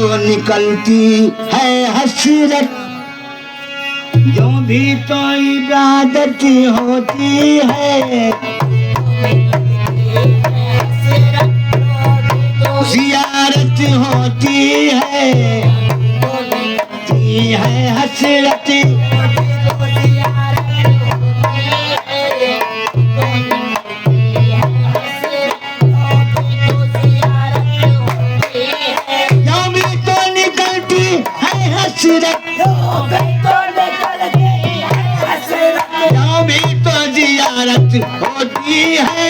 तो निकलती है हसरत, जो भी तो इबादत होती है, जियारत होती है हसरत। जो भी तो निकलती है हसरत, जो भी तो जियारत होती है,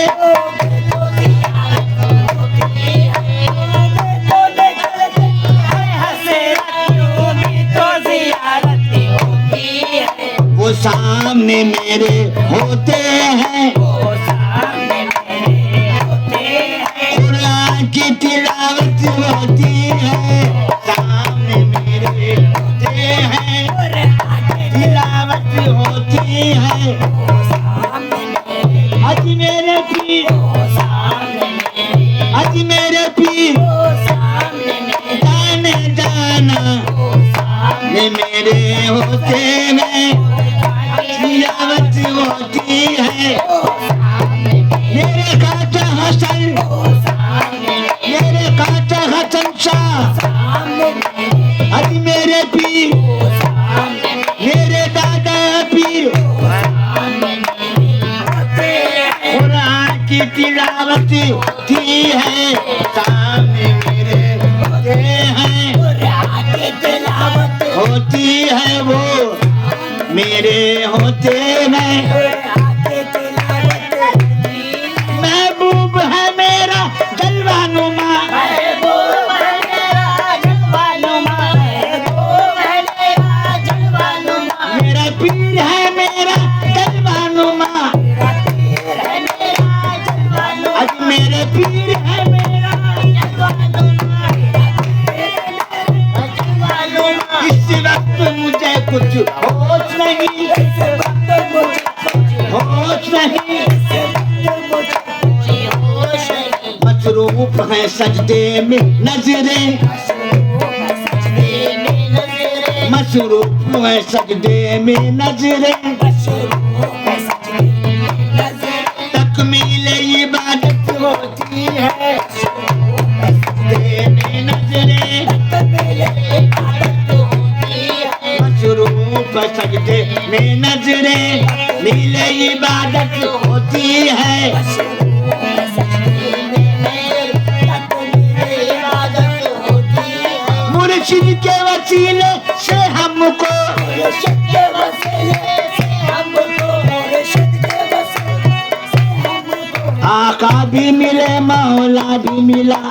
वो सामने मेरे होते हैं, कुरान की तिलावत होती है, सामने मेरे होते हैं, तिलावत होती है। आज मेरे पीर, आज मेरे पीर, जाने जाना मेरे होते हैं, तिलावत होती है। मेरे काटा हसन, मेरे काटा हसन शाह, आज मेरे पीर, मेरे दादा पीर, कुरान की तिलावत होती है, सामने मेरे होते हैं, होती है वो मेरे होते हैं। महबूब है मेरा जलवानुमा, मेरा पीर है मेरा जलवानुमा, आज मेरे पीर है मेरा इस वक्त मुझे कुछ होश नहीं, होश नहीं, मसरूफ है सजदे में नजरें, मसरूफ है सजदे में नजरें, तकमील इबादत होती है, सजदे में नजरें, मसरूफ सजदे में नजरें, मिले इबादत होती है। मुर्शिद के वसीले से हमको, आका भी मिले मौला भी मिला,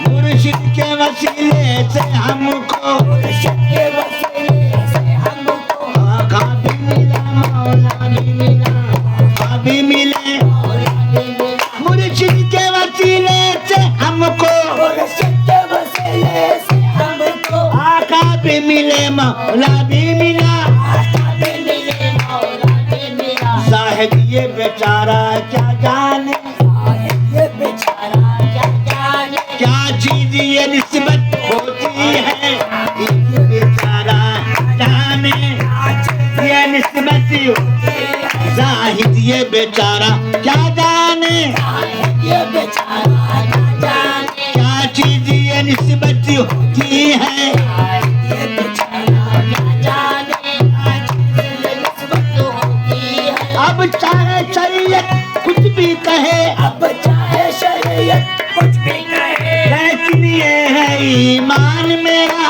मुर्शिद के वसीले से हमको, आका भी मिला मौला भी मिला, आका भी मिले, मुर्शिद के वसीले से हमको, आका भी मिले मौला भी मिला। साहिब ये बेचारा क्या जाने, क्या चीज ये निस्बत होती है, ये बेचारा जाने, ये निस्बत जाहिद ये बेचारा क्या जाने, क्या चीज ये निस्बत होती है। अब चाहे शरीयत कुछ भी कहे, अब चाहे शरीयत कुछ भी कहे, लेकिन ये है ईमान मेरा,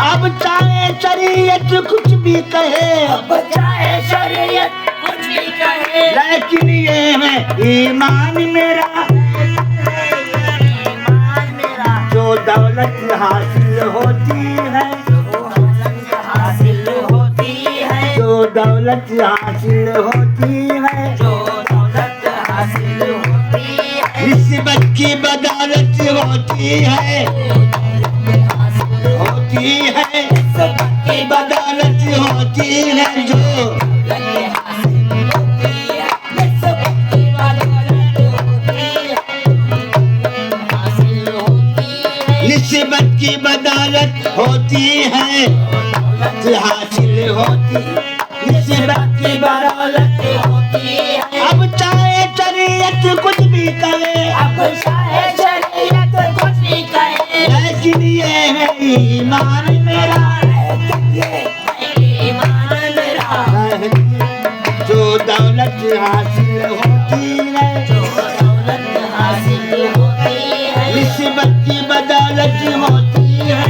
अब चाहे शरीयत कुछ भी कहे, अब चाहे शरीयत कुछ भी कहे, लेकिन ये है ईमान मेरा, जो दौलत हासिल होती है, जो दौलत हासिल होती है, जो दौलत हासिल होती है, निस्बत की बदौलत होती है, होती है, निस्बत की बदौलत हासिल होती है जो निस्बत की बदौलत होती है हासिल होती निस्बत की बदौलत होती है। अब चाहे शरीयत कुछ भी कहे अब चाहे शरीयत कुछ भी कहे लेकिन ये है ईमान मेरा ये ईमान मेरा जो दौलत हासिल होती है जो दौलत हासिल होती है निस्बत की बदौलत होती है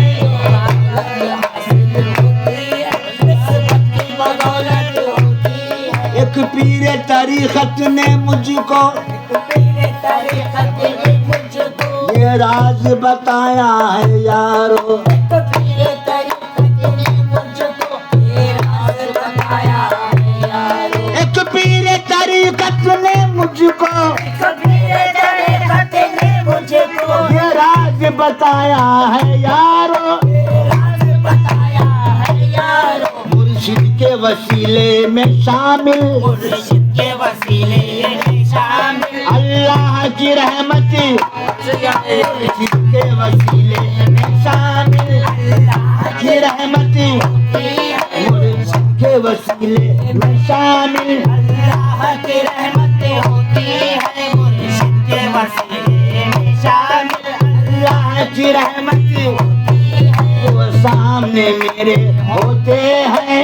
एक पीर तरीक़त ने मुझको ये राज बताया है यारो एक पीर तरीक़त ने मुझको ये राज बताया है यारो मुर्शिद के वसीले में शामिल मुर्शिद के वसीले में शामिल अल्लाह की रहमत मुर्शिद के वसीले में शामिल अल्लाह की रहमत मुर्शिद के वसीले में शामिल अल्लाह की रहमत होती है मुर्शिद के वसीले में शामिल अल्लाह की रहमत वो सामने मेरे होते हैं